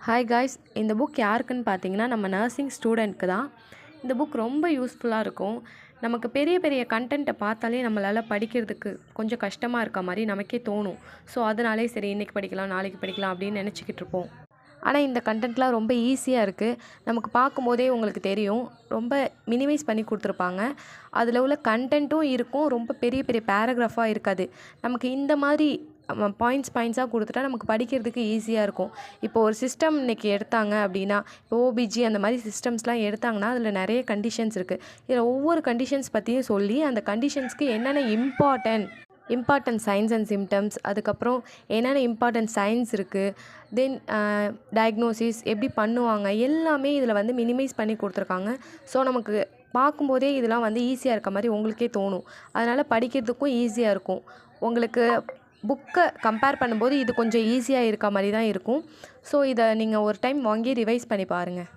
Hi guys, இந்த book யாருக்குன்னு பார்த்தீங்கன்னா நம்ம நர்சிங் ஸ்டூடெண்ட்க்கு தான். இந்த புக் ரொம்ப யூஸ்ஃபுல்லாக இருக்கும். நமக்கு பெரிய பெரிய கண்டென்ட்டை பார்த்தாலே நம்மளால் படிக்கிறதுக்கு கொஞ்சம் கஷ்டமாக இருக்க மாதிரி நமக்கே தோணும். ஸோ அதனாலே சரி இன்றைக்கி படிக்கலாம் நாளைக்கு படிக்கலாம் அப்படின்னு நினச்சிக்கிட்டு இருப்போம். ஆனால் இந்த கண்டென்ட்லாம் ரொம்ப ஈஸியாக இருக்குது. நமக்கு பார்க்கும்போதே உங்களுக்கு தெரியும், ரொம்ப மினிமைஸ் பண்ணி கொடுத்துருப்பாங்க. அதில் உள்ள கண்டென்ட்டும் இருக்கும், ரொம்ப பெரிய பெரிய பேராகிராஃபாக இருக்காது. நமக்கு இந்த மாதிரி பாயிண்ட்ஸாக கொடுத்துட்டா நமக்கு படிக்கிறதுக்கு ஈஸியாக இருக்கும். இப்போ ஒரு சிஸ்டம் இன்றைக்கி எடுத்தாங்க அப்படின்னா, இப்போ ஓபிஜி அந்த மாதிரி சிஸ்டம்ஸ்லாம் எடுத்தாங்கன்னா அதில் நிறைய கண்டிஷன்ஸ் இருக்குது. இதில் ஒவ்வொரு கண்டிஷன்ஸ் பற்றியும் சொல்லி அந்த கண்டிஷன்ஸ்க்கு என்னென்ன இம்பார்ட்டன்ட் சைன்ஸ் அண்ட் சிம்டம்ஸ், அதுக்கப்புறம் என்னென்ன இம்பார்ட்டன்ட் சைன்ஸ் இருக்குது, தென் டயக்னோசிஸ் எப்படி பண்ணுவாங்க, எல்லாமே இதில் வந்து மினிமைஸ் பண்ணி கொடுத்துருக்காங்க. ஸோ நமக்கு பார்க்கும்போதே இதெல்லாம் வந்து ஈஸியாக இருக்க மாதிரி உங்களுக்கே தோணும். அதனால் படிக்கிறதுக்கும் ஈஸியாக இருக்கும். உங்களுக்கு புக்கை கம்பேர் பண்ணும்போது இது கொஞ்சம் ஈஸியாக இருக்க மாதிரி தான் இருக்கும். ஸோ இதை நீங்கள் ஒரு டைம் வாங்கி ரிவைஸ் பண்ணி பாருங்கள்.